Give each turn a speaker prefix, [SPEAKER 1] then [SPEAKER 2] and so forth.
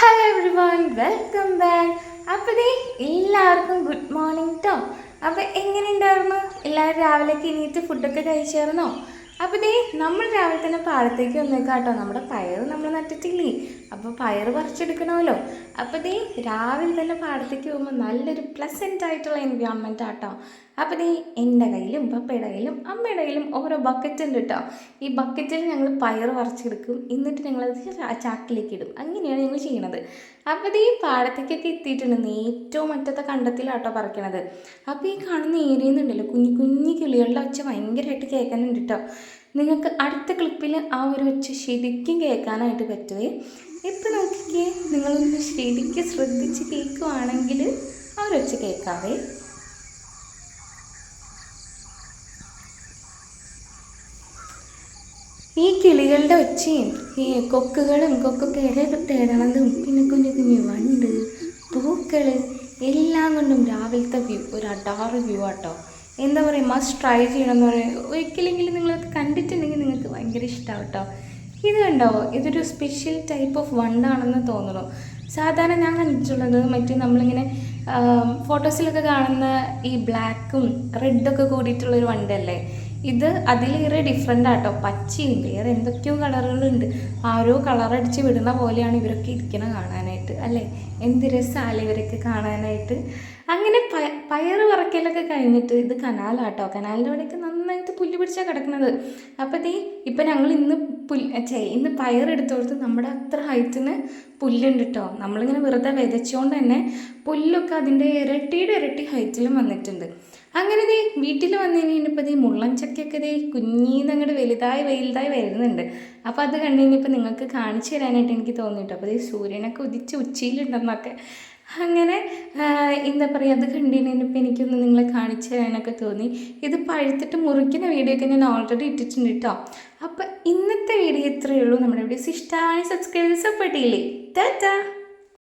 [SPEAKER 1] Hello every one, welcome back. അപ്പോൾ എല്ലാവർക്കും good morning കേട്ടോ. അപ്പോൾ എങ്ങനെയുണ്ടായിരുന്നു എല്ലാവരും? രാവിലേക്ക് എണീറ്റ് ഫുഡൊക്കെ കഴിച്ചായിരുന്നോ? അപ്പോൾ നമ്മൾ രാവിലെ തന്നെ പാടത്തേക്ക് വന്നേക്കാം കേട്ടോ. നമ്മുടെ പയർ നമ്മൾ നട്ടിട്ടില്ലേ, അപ്പോൾ പയർ പറിച്ചെടുക്കണമല്ലോ. അപ്പോൾ രാവിലെ തന്നെ പാടത്തേക്ക് പോകുമ്പോൾ നല്ലൊരു പ്ലസൻ്റ് ആയിട്ടുള്ള എൻവയോൺമെൻറ്റ് ആട്ടോ. അപ്പോൾ എൻ്റെ കയ്യിലും പപ്പയുടെ കയ്യിലും അമ്മയുടെ കയ്യിലും ഓരോ ബക്കറ്റ് ഉണ്ട് കേട്ടോ. ഈ ബക്കറ്റിൽ ഞങ്ങൾ പയർ പറിച്ചെടുക്കും, എന്നിട്ട് ഞങ്ങളത് ചാക്കിലേക്ക് ഇടും. അങ്ങനെയാണ് ഞങ്ങൾ ചെയ്യണത്. അപ്പോൾ പാടത്തേക്കൊക്കെ എത്തിയിട്ടുണ്ട്. ഏറ്റവും അറ്റത്തെ കണ്ടത്തിലാട്ടോ പറിക്കണത്. അപ്പോൾ ഈ കാണുന്ന ഏരിയയിൽ നിന്നുണ്ടല്ലോ കുഞ്ഞു കുഞ്ഞു കിളികളുടെ ഒച്ച ഭയങ്കരമായിട്ട് കേൾക്കാനുണ്ട് കേട്ടോ. നിങ്ങൾക്ക് അടുത്ത ക്ലിപ്പിൽ ആ ഒരു ഒച്ച ശരിക്കും കേൾക്കാനായിട്ട് പറ്റുമേ. ഇപ്പം നോക്കിക്കേ, നിങ്ങളൊന്ന് ശരിക്കും ശ്രദ്ധിച്ച് കേൾക്കുവാണെങ്കിൽ ആ ഒരു ഒച്ച കേൾക്കാവേ. ഈ കിളികളുടെ ഒച്ചയും ഈ കൊക്കുകളും കൊക്കൊക്കെ ഇല തേടണതും പിന്നെ കുഞ്ഞു കുഞ്ഞു വണ്ട് പൂക്കൾ എല്ലാം കൊണ്ടും രാവിലത്തെ വ്യൂ ഒരു അടാറ് വ്യൂ ആട്ടോ. എന്താ പറയുക, മസ്റ്റ് ട്രൈ ചെയ്യണമെന്ന് പറയുക. ഒരിക്കലെങ്കിലും നിങ്ങളൊക്കെ കണ്ടിട്ടുണ്ടെങ്കിൽ നിങ്ങൾക്ക് ഭയങ്കര ഇഷ്ടമാവും കേട്ടോ. ഇത് കണ്ടാവോ, ഇതൊരു സ്പെഷ്യൽ ടൈപ്പ് ഓഫ് വണ്ടാണെന്ന് തോന്നുന്നു. സാധാരണ ഞാൻ കണ്ടിട്ടുള്ളത് മറ്റേ നമ്മളിങ്ങനെ ഫോട്ടോസിലൊക്കെ കാണുന്ന ഈ ബ്ലാക്കും റെഡൊക്കെ കൂടിയിട്ടുള്ളൊരു വണ്ടല്ലേ. ഇത് അതിലേറെ ഡിഫറെൻ്റ് ആട്ടോ. പച്ചയും വേറെ എന്തൊക്കെയോ കളറുകളുണ്ട്. ആരോ കളറടിച്ച് വിടുന്ന പോലെയാണ് ഇവരൊക്കെ ഇരിക്കണം കാണാനായിട്ട്, അല്ലേ? എന്ത് രസമല്ലേ ഇവരൊക്കെ കാണാനായിട്ട്. അങ്ങനെ പയറ് പറക്കലൊക്കെ കഴിഞ്ഞിട്ട് ഇത് കനാലാട്ടോ. കനാലിൻ്റെ അവിടെയൊക്കെ നന്നായിട്ട് പുല്ല് പിടിച്ചാൽ കിടക്കുന്നത്. അപ്പോൾ ഇപ്പം ഞങ്ങൾ ഇന്ന് പയറെടുത്ത് കൊടുത്ത് നമ്മുടെ അത്ര ഹൈറ്റിന് പുല്ലുണ്ട് കേട്ടോ. നമ്മളിങ്ങനെ വെറുതെ വിതച്ചുകൊണ്ട് തന്നെ പുല്ലൊക്കെ അതിൻ്റെ ഇരട്ടി ഹൈറ്റിലും വന്നിട്ടുണ്ട്. അങ്ങനെ വീട്ടിൽ വന്നു കഴിഞ്ഞപ്പോൾ മുള്ളൻ ചക്കയൊക്കെ കുഞ്ഞീന്നങ്ങോട്ട് വലുതായി വരുന്നുണ്ട്. അപ്പോൾ അത് കണ്ടു കഴിഞ്ഞപ്പോൾ നിങ്ങൾക്ക് കാണിച്ചു തരാനായിട്ട് എനിക്ക് തോന്നിയിട്ടു. അപ്പോൾ സൂര്യനൊക്കെ ഉദിച്ച് ഉച്ചയിലുണ്ടെന്നൊക്കെ. അങ്ങനെ എന്താ പറയുക, അത് കണ്ടു കഴിഞ്ഞപ്പോൾ എനിക്കൊന്ന് നിങ്ങളെ കാണിച്ചു തരാനൊക്കെ തോന്നി. ഇത് പഴുത്തിട്ട് മുറിക്കുന്ന വീഡിയോ ഒക്കെ ഞാൻ ഓൾറെഡി ഇട്ടിട്ടുണ്ട് കേട്ടോ. അപ്പോൾ ഇന്നത്തെ വീഡിയോ ഇത്രയേ ഉള്ളൂ. നമ്മുടെ വീഡിയോസ് ഇഷ്ടമായി സബ്സ്ക്രൈബ് ചെയ്ത് സപ്പോർട്ട് ചെയ്യില്ലേ. ടാറ്റാ.